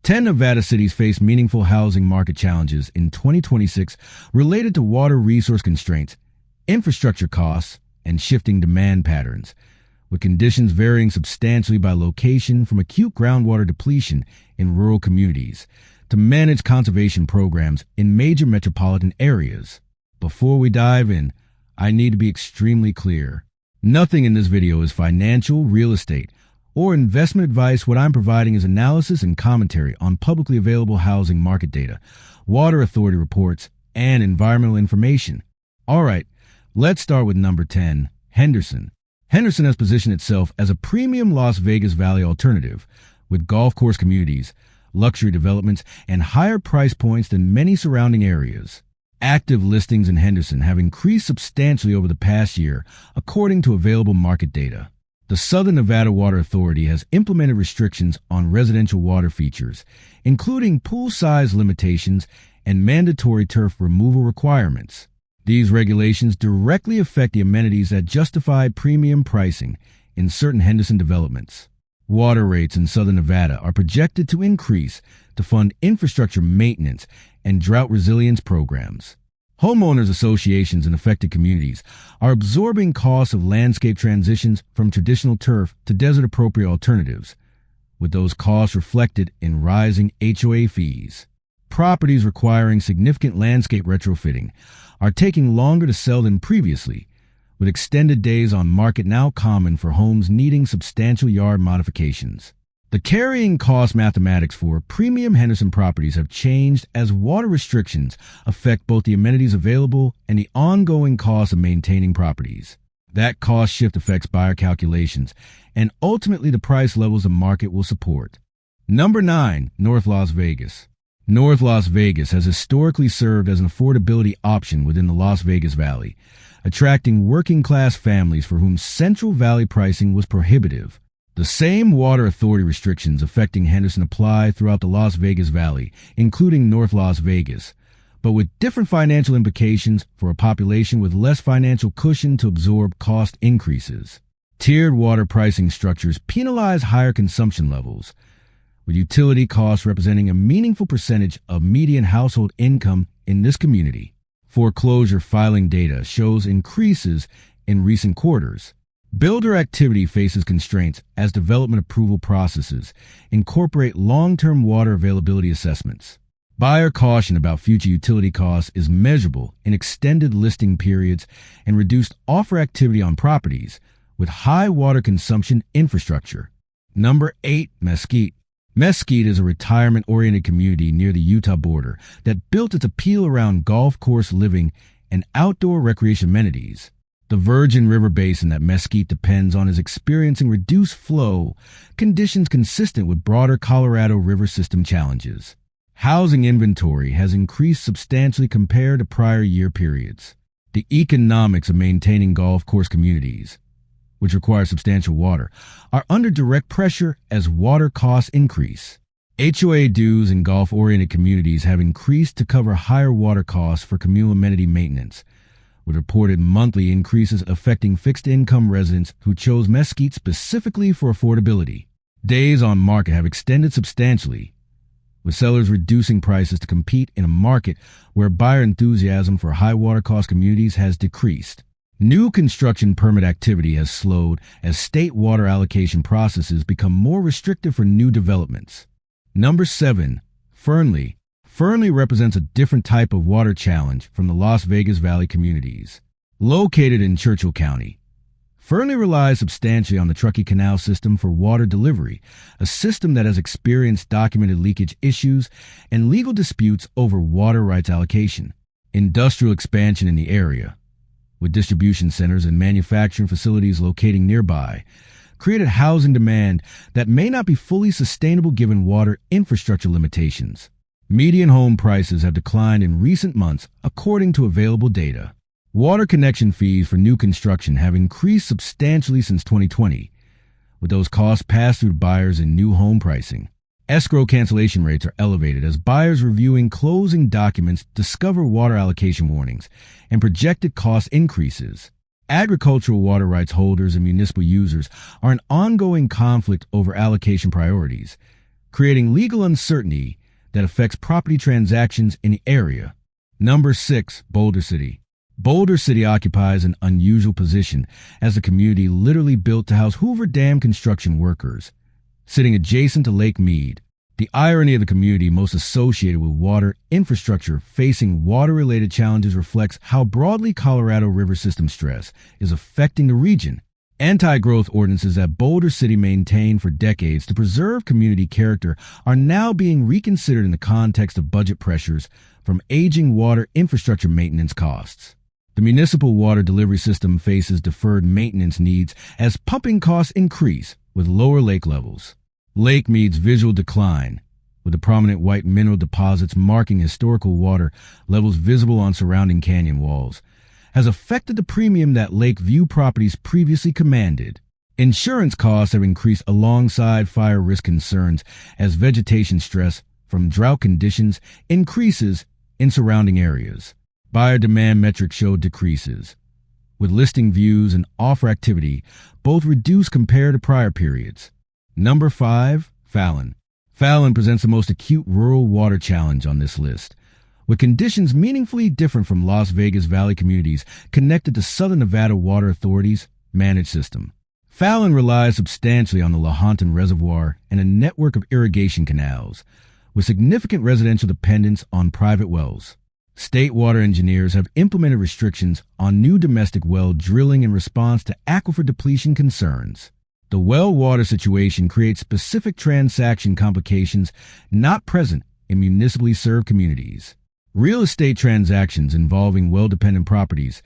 10 Nevada cities face meaningful housing market challenges in 2026 related to water resource constraints, infrastructure costs, and shifting demand patterns, with conditions varying substantially by location from acute groundwater depletion in rural communities to managed conservation programs in major metropolitan areas. Before we dive in, I need to be extremely clear. Nothing in this video is financial, real estate, or investment advice. What I'm providing is analysis and commentary on publicly available housing market data, water authority reports, and environmental information. All right, let's start with number 10, Henderson. Henderson has positioned itself as a premium Las Vegas Valley alternative with golf course communities, luxury developments, and higher price points than many surrounding areas. Active listings in Henderson have increased substantially over the past year, according to available market data. The Southern Nevada Water Authority has implemented restrictions on residential water features, including pool size limitations and mandatory turf removal requirements. These regulations directly affect the amenities that justify premium pricing in certain Henderson developments. Water rates in Southern Nevada are projected to increase to fund infrastructure maintenance and drought resilience programs. Homeowners associations in affected communities are absorbing costs of landscape transitions from traditional turf to desert-appropriate alternatives, with those costs reflected in rising HOA fees. Properties requiring significant landscape retrofitting are taking longer to sell than previously, with extended days on market now common for homes needing substantial yard modifications. The carrying cost mathematics for premium Henderson properties have changed as water restrictions affect both the amenities available and the ongoing cost of maintaining properties. That cost shift affects buyer calculations and ultimately the price levels the market will support. Number 9, North Las Vegas. North Las Vegas has historically served as an affordability option within the Las Vegas Valley, attracting working-class families for whom Central Valley pricing was prohibitive. The same water authority restrictions affecting Henderson apply throughout the Las Vegas Valley, including North Las Vegas, but with different financial implications for a population with less financial cushion to absorb cost increases. Tiered water pricing structures penalize higher consumption levels, with utility costs representing a meaningful percentage of median household income in this community. Foreclosure filing data shows increases in recent quarters. Builder activity faces constraints as development approval processes incorporate long-term water availability assessments. Buyer caution about future utility costs is measurable in extended listing periods and reduced offer activity on properties with high water consumption infrastructure. Number 8, Mesquite. Mesquite is a retirement-oriented community near the Utah border that built its appeal around golf course living and outdoor recreation amenities. The Virgin River Basin that Mesquite depends on is experiencing reduced flow, conditions consistent with broader Colorado River system challenges. Housing inventory has increased substantially compared to prior year periods. The economics of maintaining golf course communities, which require substantial water, are under direct pressure as water costs increase. HOA dues in golf-oriented communities have increased to cover higher water costs for communal amenity maintenance, with reported monthly increases affecting fixed-income residents who chose Mesquite specifically for affordability. Days on market have extended substantially, with sellers reducing prices to compete in a market where buyer enthusiasm for high water cost communities has decreased. New construction permit activity has slowed as state water allocation processes become more restrictive for new developments. Number 7, Fernley. Fernley represents a different type of water challenge from the Las Vegas Valley communities. Located in Churchill County, Fernley relies substantially on the Truckee Canal system for water delivery, a system that has experienced documented leakage issues and legal disputes over water rights allocation. Industrial expansion in the area, with distribution centers and manufacturing facilities locating nearby, created housing demand that may not be fully sustainable given water infrastructure limitations. Median home prices have declined in recent months, according to available data. Water connection fees for new construction have increased substantially since 2020, with those costs passed through to buyers in new home pricing. Escrow cancellation rates are elevated as buyers reviewing closing documents discover water allocation warnings and projected cost increases. Agricultural water rights holders and municipal users are in ongoing conflict over allocation priorities, creating legal uncertainty that affects property transactions in the area. Number 6, Boulder City. Boulder City occupies an unusual position as a community literally built to house Hoover Dam construction workers. Sitting adjacent to Lake Mead, the irony of the community most associated with water infrastructure facing water-related challenges reflects how broadly Colorado River system stress is affecting the region. Anti-growth ordinances that Boulder City maintained for decades to preserve community character are now being reconsidered in the context of budget pressures from aging water infrastructure maintenance costs. The municipal water delivery system faces deferred maintenance needs as pumping costs increase with lower lake levels. Lake Mead's visual decline, with the prominent white mineral deposits marking historical water levels visible on surrounding canyon walls, has affected the premium that Lake View properties previously commanded. Insurance costs have increased alongside fire risk concerns as vegetation stress from drought conditions increases in surrounding areas. Buyer demand metrics show decreases, with listing views and offer activity both reduced compared to prior periods. Number 5, Fallon. Fallon presents the most acute rural water challenge on this list, with conditions meaningfully different from Las Vegas Valley communities connected to Southern Nevada Water Authority's managed system. Fallon relies substantially on the Lahontan Reservoir and a network of irrigation canals, with significant residential dependence on private wells. State water engineers have implemented restrictions on new domestic well drilling in response to aquifer depletion concerns. The well water situation creates specific transaction complications not present in municipally served communities. Real estate transactions involving well-dependent properties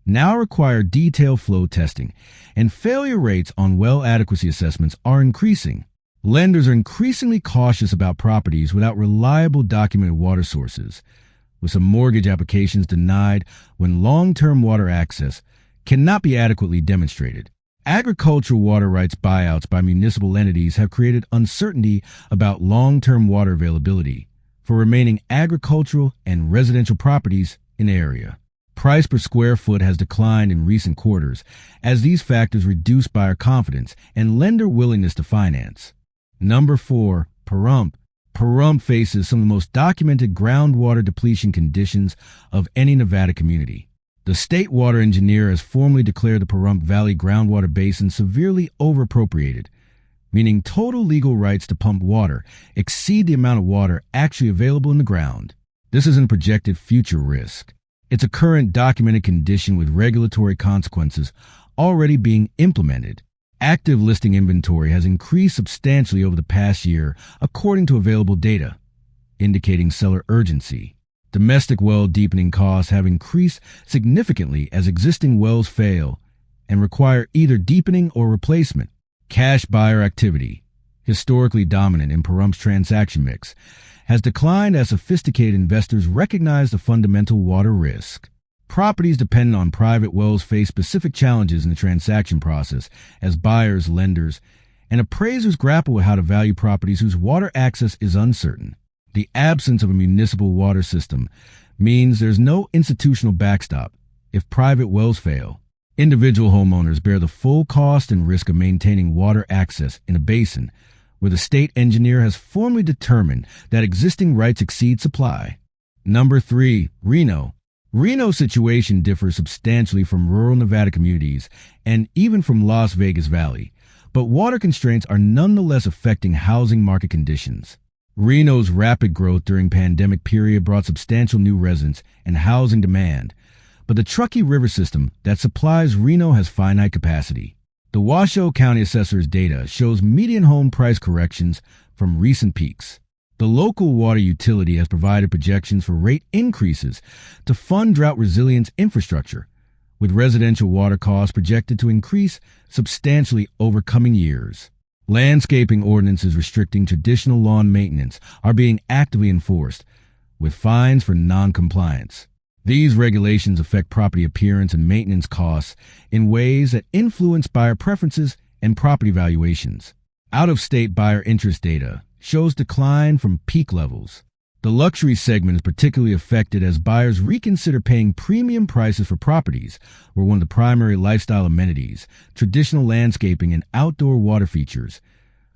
now require detailed flow testing, and failure rates on well adequacy assessments are increasing. Lenders are increasingly cautious about properties without reliable documented water sources, with some mortgage applications denied when long-term water access cannot be adequately demonstrated. Agricultural water rights buyouts by municipal entities have created uncertainty about long-term water availability for remaining agricultural and residential properties in the area. Price per square foot has declined in recent quarters as these factors reduce buyer confidence and lender willingness to finance. Number 4, Pahrump. Pahrump faces some of the most documented groundwater depletion conditions of any Nevada community. The state water engineer has formally declared the Pahrump Valley groundwater basin severely overappropriated, meaning total legal rights to pump water exceed the amount of water actually available in the ground. This isn't a projected future risk. It's a current documented condition with regulatory consequences already being implemented. Active listing inventory has increased substantially over the past year, according to available data, indicating seller urgency. Domestic well deepening costs have increased significantly as existing wells fail and require either deepening or replacement. Cash buyer activity, historically dominant in Pahrump's transaction mix, has declined as sophisticated investors recognize the fundamental water risk. Properties dependent on private wells face specific challenges in the transaction process as buyers, lenders, and appraisers grapple with how to value properties whose water access is uncertain. The absence of a municipal water system means there's no institutional backstop if private wells fail. Individual homeowners bear the full cost and risk of maintaining water access in a basin where the state engineer has formally determined that existing rights exceed supply. Number 3, Reno. Reno's situation differs substantially from rural Nevada communities and even from Las Vegas Valley, but water constraints are nonetheless affecting housing market conditions. Reno's rapid growth during pandemic period brought substantial new residents and housing demand, but the Truckee River system that supplies Reno has finite capacity. The Washoe County Assessor's data shows median home price corrections from recent peaks. The local water utility has provided projections for rate increases to fund drought resilience infrastructure, with residential water costs projected to increase substantially over coming years. Landscaping ordinances restricting traditional lawn maintenance are being actively enforced, with fines for non-compliance. These regulations affect property appearance and maintenance costs in ways that influence buyer preferences and property valuations. Out-of-state buyer interest data shows decline from peak levels. The luxury segment is particularly affected as buyers reconsider paying premium prices for properties where one of the primary lifestyle amenities, traditional landscaping and outdoor water features,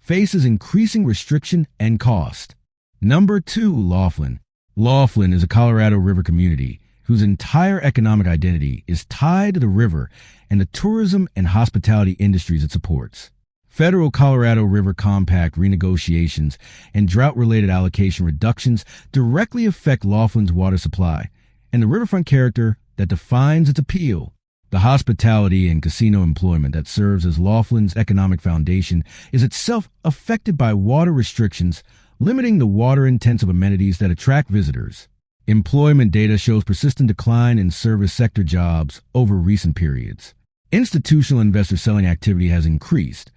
faces increasing restriction and cost. Number 2, Laughlin. Laughlin is a Colorado River community whose entire economic identity is tied to the river and the tourism and hospitality industries it supports. Federal Colorado River Compact renegotiations and drought-related allocation reductions directly affect Laughlin's water supply and the riverfront character that defines its appeal. The hospitality and casino employment that serves as Laughlin's economic foundation is itself affected by water restrictions, limiting the water-intensive amenities that attract visitors. Employment data shows persistent decline in service sector jobs over recent periods. Institutional investor selling activity has increased,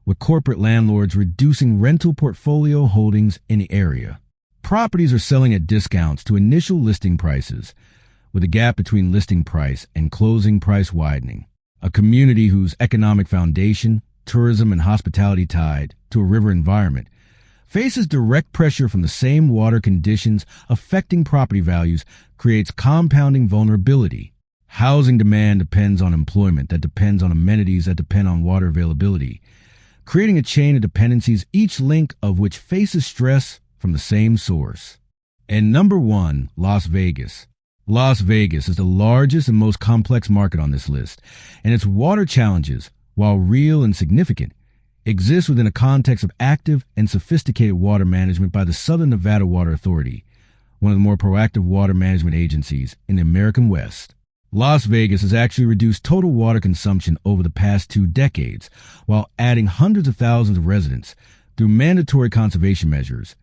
with corporate landlords reducing rental portfolio holdings in the area. Properties are selling at discounts to initial listing prices, with a gap between listing price and closing price widening. A community whose economic foundation, tourism and hospitality tied to a river environment, faces direct pressure from the same water conditions affecting property values creates compounding vulnerability. Housing demand depends on employment that depends on amenities that depend on water availability, creating a chain of dependencies, each link of which faces stress from the same source. And number 1, Las Vegas. Las Vegas is the largest and most complex market on this list, and its water challenges, while real and significant, exist within a context of active and sophisticated water management by the Southern Nevada Water Authority, one of the more proactive water management agencies in the American West. Las Vegas has actually reduced total water consumption over the past 2 decades, while adding hundreds of thousands of residents through mandatory conservation measures,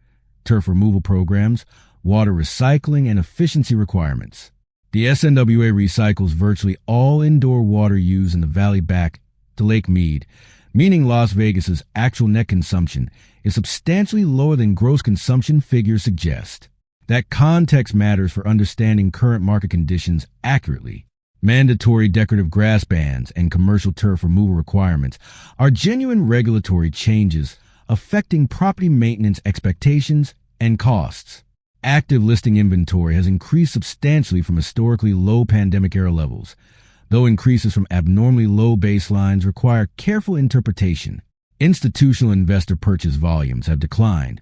turf removal programs, water recycling, and efficiency requirements. The SNWA recycles virtually all indoor water used in the valley back to Lake Mead, meaning Las Vegas's actual net consumption is substantially lower than gross consumption figures suggest. That context matters for understanding current market conditions accurately. Mandatory decorative grass bans and commercial turf removal requirements are genuine regulatory changes affecting property maintenance expectations and costs. Active listing inventory has increased substantially from historically low pandemic-era levels, though increases from abnormally low baselines require careful interpretation. Institutional investor purchase volumes have declined,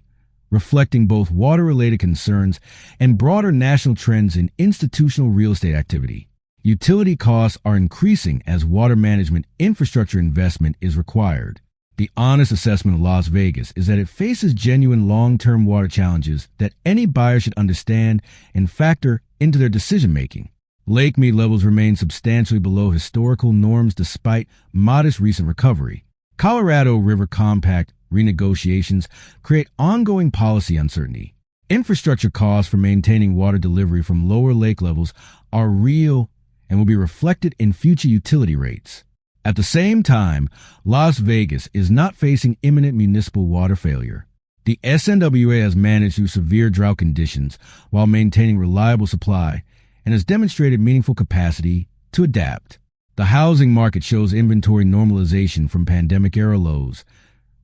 reflecting both water-related concerns and broader national trends in institutional real estate activity. Utility costs are increasing as water management infrastructure investment is required. The honest assessment of Las Vegas is that it faces genuine long-term water challenges that any buyer should understand and factor into their decision-making. Lake Mead levels remain substantially below historical norms despite modest recent recovery. Colorado River Compact renegotiations create ongoing policy uncertainty. Infrastructure costs for maintaining water delivery from lower lake levels are real and will be reflected in future utility rates. At the same time, Las Vegas is not facing imminent municipal water failure. The SNWA has managed through severe drought conditions while maintaining reliable supply and has demonstrated meaningful capacity to adapt. The housing market shows inventory normalization from pandemic-era lows,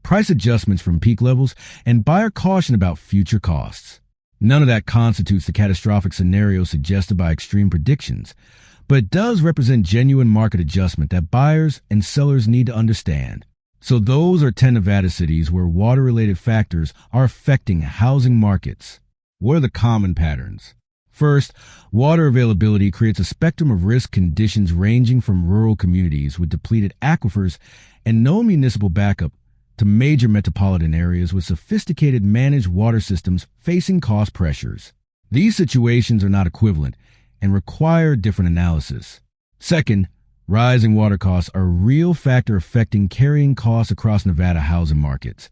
price adjustments from peak levels, and buyer caution about future costs. None of that constitutes the catastrophic scenario suggested by extreme predictions, but it does represent genuine market adjustment that buyers and sellers need to understand. So those are 10 Nevada cities where water-related factors are affecting housing markets. What are the common patterns? First, water availability creates a spectrum of risk conditions ranging from rural communities with depleted aquifers and no municipal backup to major metropolitan areas with sophisticated managed water systems facing cost pressures. These situations are not equivalent and require different analysis. Second, rising water costs are a real factor affecting carrying costs across Nevada housing markets,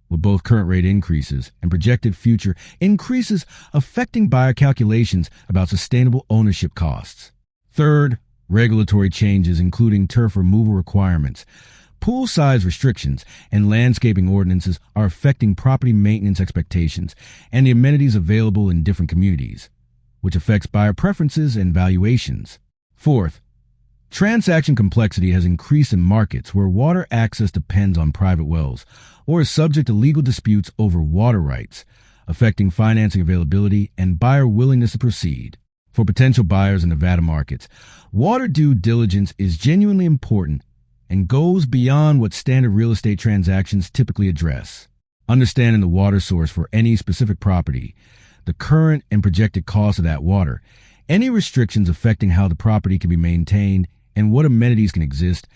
with both current rate increases and projected future increases affecting buyer calculations about sustainable ownership costs. Third, regulatory changes including turf removal requirements, pool size restrictions, and landscaping ordinances are affecting property maintenance expectations and the amenities available in different communities, which affects buyer preferences and valuations. Fourth, transaction complexity has increased in markets where water access depends on private wells or is subject to legal disputes over water rights, affecting financing availability and buyer willingness to proceed. For potential buyers in Nevada markets, water due diligence is genuinely important and goes beyond what standard real estate transactions typically address. Understanding the water source for any specific property, the current and projected cost of that water, any restrictions affecting how the property can be maintained and what amenities can exist,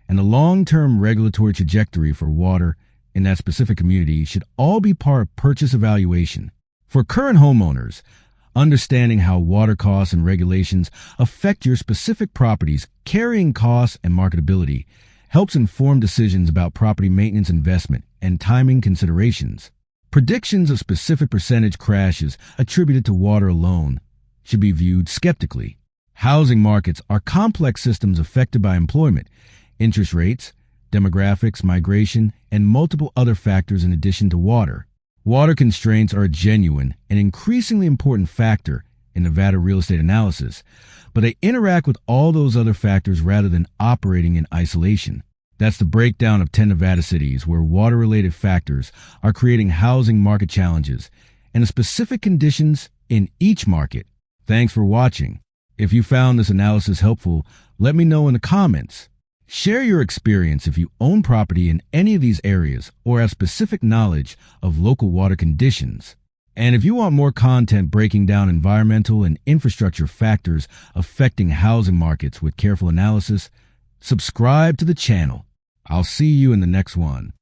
and the long-term regulatory trajectory for water in that specific community should all be part of purchase evaluation. For current homeowners, understanding how water costs and regulations affect your specific property's carrying costs and marketability helps inform decisions about property maintenance investment and timing considerations. Predictions of specific percentage crashes attributed to water alone should be viewed skeptically. Housing markets are complex systems affected by employment, interest rates, demographics, migration, and multiple other factors in addition to water. Water constraints are a genuine and increasingly important factor in Nevada real estate analysis, but they interact with all those other factors rather than operating in isolation. That's the breakdown of 10 Nevada cities where water-related factors are creating housing market challenges and the specific conditions in each market. Thanks for watching. If you found this analysis helpful, let me know in the comments. Share your experience if you own property in any of these areas or have specific knowledge of local water conditions. And if you want more content breaking down environmental and infrastructure factors affecting housing markets with careful analysis, subscribe to the channel. I'll see you in the next one.